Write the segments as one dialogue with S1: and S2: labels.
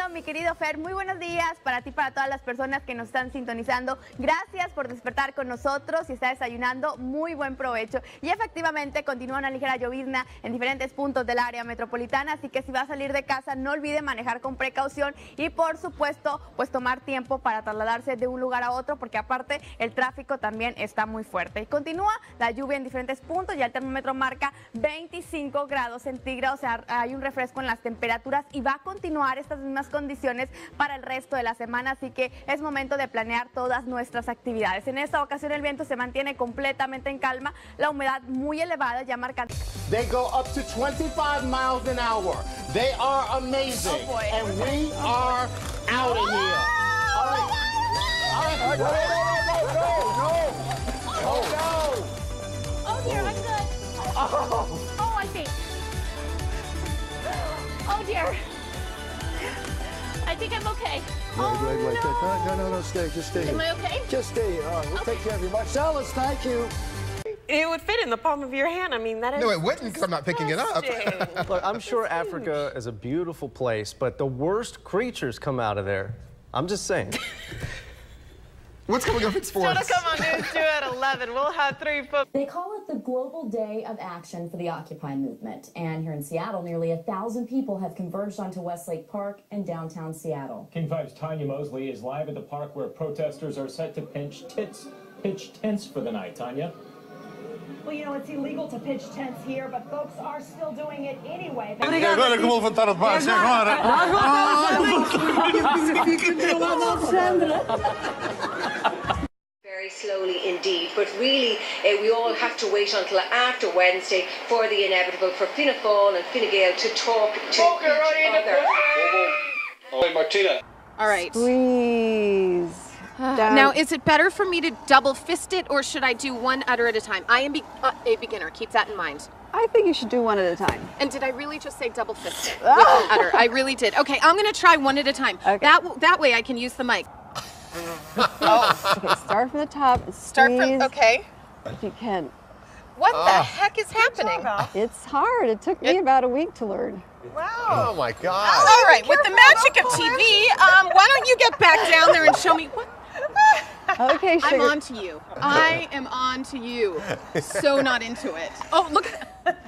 S1: Bienvenido, mi querido Fer. Muy buenos días para ti, para todas las personas que nos están sintonizando. Gracias por despertar con nosotros y está desayunando. Muy buen provecho. Y efectivamente continúa una ligera llovizna en diferentes puntos del área metropolitana, así que si va a salir de casa no olvide manejar con precaución y por supuesto pues tomar tiempo para trasladarse de un lugar a otro, porque aparte el tráfico también está muy fuerte. Y continúa la lluvia en diferentes puntos, ya el termómetro marca 25 grados centígrados, o sea, hay un refresco en las temperaturas y va a continuar estas mismas condiciones para el resto de la semana, así que es momento de planear todas nuestras actividades. En esta ocasión el viento se mantiene completamente en calma, la humedad muy elevada, ya marca.
S2: They go up to 25 miles an hour. They are amazing.
S1: Oh boy.
S2: And we are out of here. All right. All right. No.
S1: Oh dear, I'm good. Oh, I think. Oh dear. I think I'm okay.
S3: Wait. No, stay. Just stay.
S1: Am I okay?
S3: Just stay. We'll take care of you. Marcellus, thank you.
S4: It would fit in the palm of your hand. I mean, that is.
S5: No, it wouldn't because I'm not picking it up.
S6: Look, I'm sure Africa is a beautiful place, but the worst creatures come out of there. I'm just saying.
S5: What's coming up in sports?
S4: Still to come on News 2 at 11. We'll have 3 football.
S7: They call it the Global Day of Action for the Occupy movement. And here in Seattle, nearly 1,000 people have converged onto Westlake Park in downtown Seattle.
S8: King 5's Tanya Mosley is live at the park where protesters are set to pitch tents for the night. Tanya?
S9: Well, you know, it's illegal to pitch tents here, but folks are still doing it anyway.
S10: Very slowly indeed, but really we all have to wait until after Wednesday for the inevitable, for Fianna Fáil and Fine Gael to talk to each other.
S8: Oh, Martina.
S11: All right.
S12: Please.
S11: Now, is it better for me to double fist it, or should I do one udder at a time? I am a beginner. Keep that in mind.
S12: I think you should do one at a time.
S11: And did I really just say double fist it with an udder? I really did. Okay, I'm going to try one at a time.
S12: Okay.
S11: That way I can use the mic.
S12: Okay, start from the top.
S11: Start from,
S12: squeeze
S11: okay.
S12: If you can.
S11: What the heck is happening?
S12: It's hard. It took me about a week to learn.
S5: Oh my God.
S11: All right, with the magic of TV, why don't you get back down there and show me what?
S12: Okay, sugar.
S11: I'm on to you. I am on to you. So not into it. Oh, look.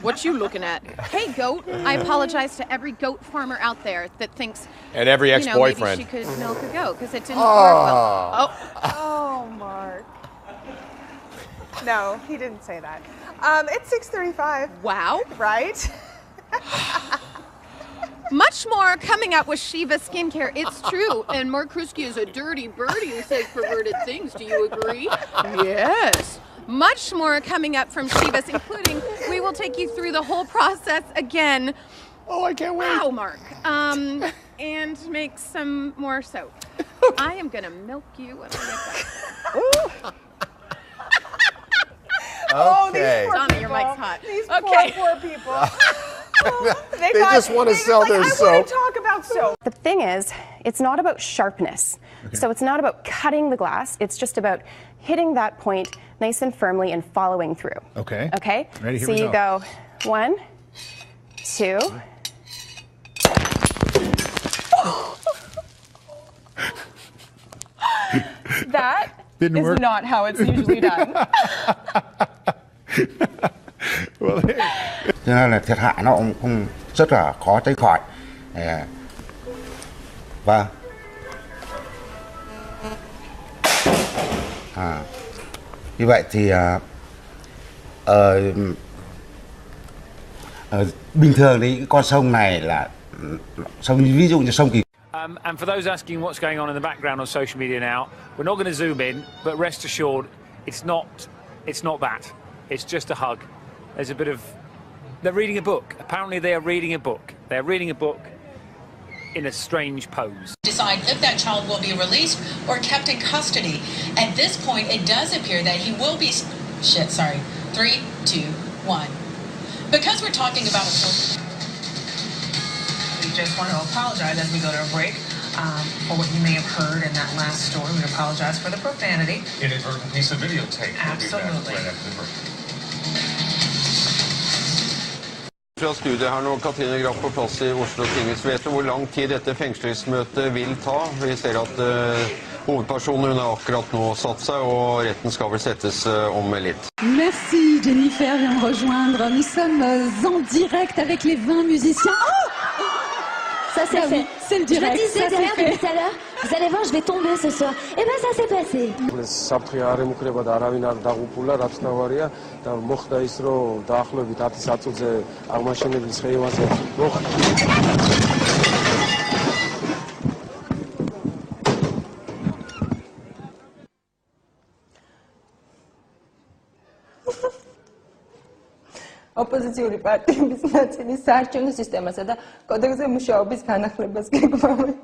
S11: What you looking at? Hey, goat. I apologize to every goat farmer out there that thinks.
S5: And every ex-boyfriend.
S11: Maybe she could milk a goat because it didn't work well.
S4: Oh, Mark. No, he didn't say that. It's 6:35.
S11: Wow.
S4: Right?
S11: Much more coming up with Shiva Skincare. It's true. And Mark Krusky is a dirty birdie who says perverted things. Do you agree? Yes. Much more coming up from Shiva's, including we will take you through the whole process again.
S5: Oh, I can't wait.
S11: Wow, Mark. And make some more soap. I am going to milk you when I get back.
S5: Okay.
S11: Donna, your mic's hot.
S4: These
S11: Okay.
S4: poor people.
S5: They just want to sell their
S4: I want
S5: soap.
S4: to talk about soap.
S13: The thing is, it's not about sharpness. So it's not about cutting the glass. It's just about hitting that point nice and firmly and following through.
S5: Okay.
S13: Okay?
S5: Ready, here
S13: so
S5: we
S13: you go 1, 2.
S4: That
S5: Didn't
S4: is
S5: work.
S4: not how it's usually done.
S5: Well,
S3: Cho nên là thiệt hại nó cũng không rất là khó tránh khỏi. Và như vậy thì bình thường thì con sông này là sông, ví dụ như sông Kỳ.
S8: And for those asking what's going on in the background on social media now, we're not going to zoom in, but rest assured, it's not that. It's just a hug. There's a bit of. They're reading a book. Apparently, they are reading a book. They're reading a book in a strange pose.
S14: Decide if that child will be released or kept in custody. At this point, it does appear that he will be. 3, 2, 1. Because we're talking about a. We just want to apologize as we go to a break for what you may have heard in that last story. We apologize for the profanity.
S15: Inadvertent piece of videotape.
S14: Absolutely.
S15: We'll be back right after the break. Fra studiet her nå, Katrine Graff på plass I Oslo tinghus. Vet du hvor lang tid dette fengslingsmøtet vil ta? Vi ser at hovedpersonen hun har akkurat nå satt seg, og retten skal vel settes om litt.
S16: Merci Jennifer vient me rejoindre. Nous sommes en direct avec les 20 musiciens. Oh,
S17: ça s'est fait.
S16: C'est le direct.
S17: Je disais derrière depuis tout à l'heure, vous allez voir, je vais tomber ce soir. Et ben ça s'est passé.
S18: საფრთხე არ ემუქრება და არავინ არ დაღუპულა, რაც თავარია და მოხდა ის, რომ დაახლოებით 10 საათზე აღმაშენებლის ხეივანზე
S19: ოპოზიციური პარტიების ნაწილი საარჩევნო სისტემასა და კოდექსზე მუშაობის განახლებას გეგმავენ.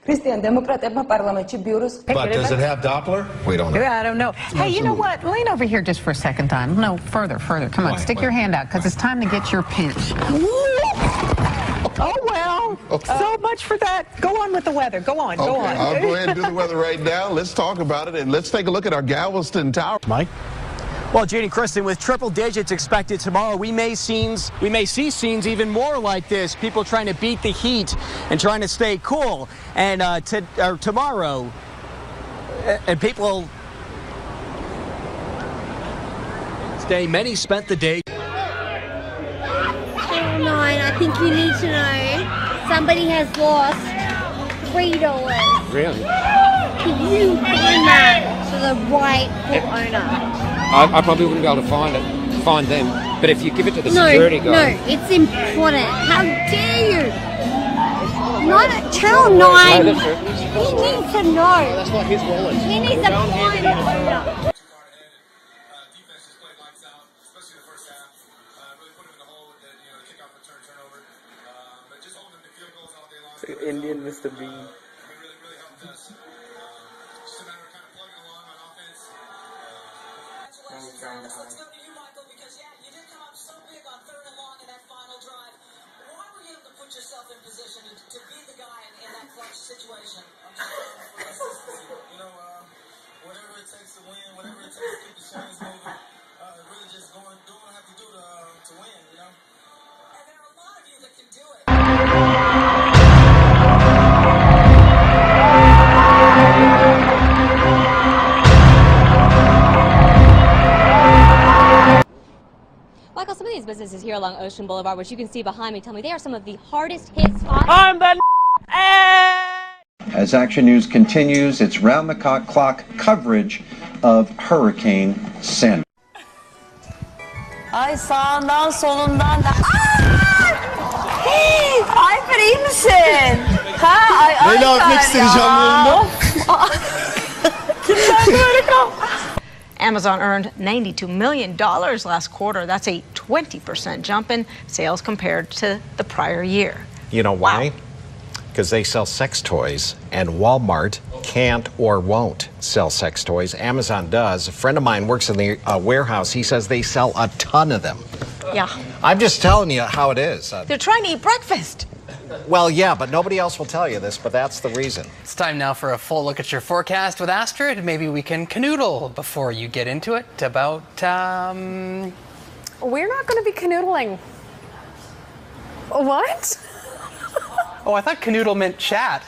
S19: ქრისტიან დემოკრატებმა პარლამენტში ბიუროს
S20: But does it have Doppler? We don't know.
S21: I don't know. Hey, you know what? Lean over here just for a second time. No, further. Come on, stick your hand out because it's time to get your pinch. Oh, well. So much for that. Go on with the weather. Go on.
S5: I'll go ahead and do the weather right now. Let's talk about it, and let's take a look at our Galveston Tower.
S22: Mike? Well, Judy Kristen, with triple digits expected tomorrow, we may see scenes even more like this. People trying to beat the heat and trying to stay cool. And tomorrow, and people stay. Many spent the day.
S23: Channel 9, I think you need to know somebody has lost $3.
S20: Really?
S23: Can you find that to the rightful owner?
S20: I probably wouldn't be able to find them. But if you give it to the security guy...
S23: No, it's important. How dare you? Channel 9,
S20: No, that's true.
S23: he needs to know.
S20: That's not his wallet.
S23: He needs to find the owner.
S24: Indian Mr. Bean.
S17: Michael, some of these businesses here along Ocean Boulevard, which you can see behind me, tell me they are some of the hardest hit spots.
S22: I'm the
S25: As Action News continues its round-the-clock coverage of Hurricane Sandy.
S26: Ay sağından solundan da. Hey, Alper iyi misin? Ha, ay
S5: Leyla öpmek istedi canlı yayında.
S26: Kimden böyle kal?
S27: Amazon earned $92 million last quarter. That's a 20% jump in sales compared to the prior year.
S28: You know why? Because they sell sex toys, and Walmart can't or won't sell sex toys. Amazon does. A friend of mine works in the warehouse. He says they sell a ton of them.
S27: Yeah.
S28: I'm just telling you how it is.
S27: They're trying to eat breakfast.
S28: Well, yeah, but nobody else will tell you this, but that's the reason.
S29: It's time now for a full look at your forecast with Astrid. Maybe we can canoodle before you get into it about,
S4: We're not going to be canoodling. What?
S29: Oh, I thought canoodle meant chat.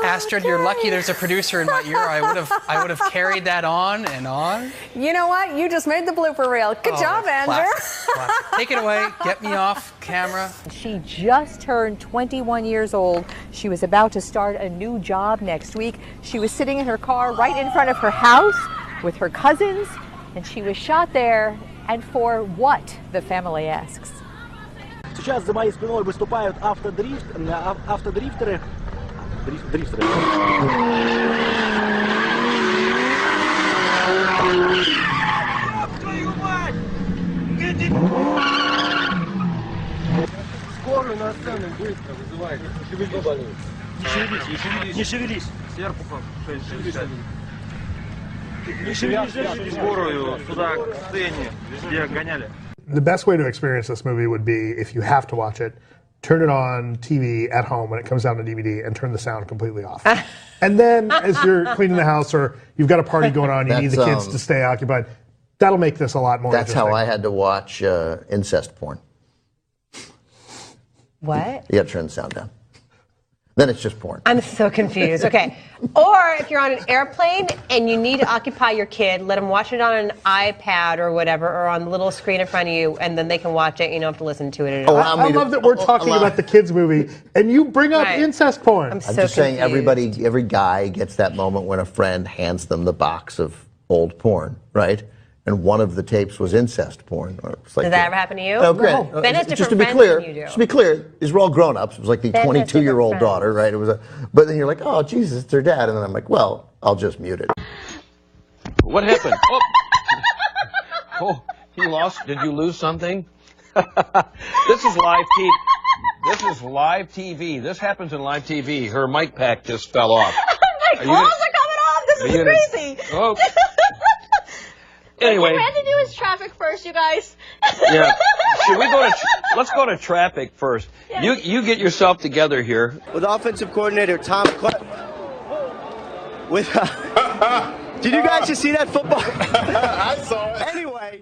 S29: Astrid, you're lucky there's a producer in my ear. I would have carried that on and on.
S4: You know what? You just made the blooper reel. Good job, Andrew.
S29: Classic. Take it away. Get me off camera.
S30: She just turned 21 years old. She was about to start a new job next week. She was sitting in her car right in front of her house with her cousins, and she was shot there. And for what, the family asks.
S31: Сейчас за моей спиной выступают автодрифтеры.
S18: Скорую на сцену быстро вызывайте. Шевели больную.
S31: Не шевелись.
S18: Серпухов 660.
S31: Не шевелись.
S18: Скорую сюда к сцене, где гоняли.
S32: The best way to experience this movie would be, if you have to watch it, turn it on TV at home when it comes out on DVD and turn the sound completely off. And then as you're cleaning the house or you've got a party going on, you need the kids to stay occupied, That'll make this a lot more
S1: That's how
S32: interesting.
S1: I had to watch incest porn.
S2: What?
S1: You got to turn the sound down. Then it's just porn.
S2: I'm so confused. Okay. Or if you're on an airplane and you need to occupy your kid, let them watch it on an iPad or whatever, or on the little screen in front of you, and then they can watch it. You don't have to listen to it at all.
S32: I love that we're talking about the kids' movie, and you bring up incest porn.
S1: I'm just saying every guy gets that moment when a friend hands them the box of old porn, right? And one of the tapes was incest porn. It's like,
S2: Did that ever happen to you?
S1: Oh, great.
S2: Ben has
S1: Just
S2: different
S1: to be
S2: friends
S1: clear,
S2: than you do.
S1: just to be clear, these were all grown-ups. It was like the
S2: Ben has
S1: 22-year-old
S2: different
S1: daughter, right? It was but then you're like, oh, Jesus, it's their dad. And then I'm like, well, I'll just mute it.
S3: What happened? Oh, you lost. Did you lose something? This is live TV. This is live TV. This happens in live TV. Her mic pack just fell off.
S26: My clothes are coming off. This is crazy.
S3: Oh. Anyway.
S26: What we have to do is traffic first, you guys.
S3: Yeah. Should we go to? Let's go to traffic first. Yes. You get yourself together here.
S6: With offensive coordinator Tom. Did you guys just see that football?
S5: I saw it.
S6: Anyway.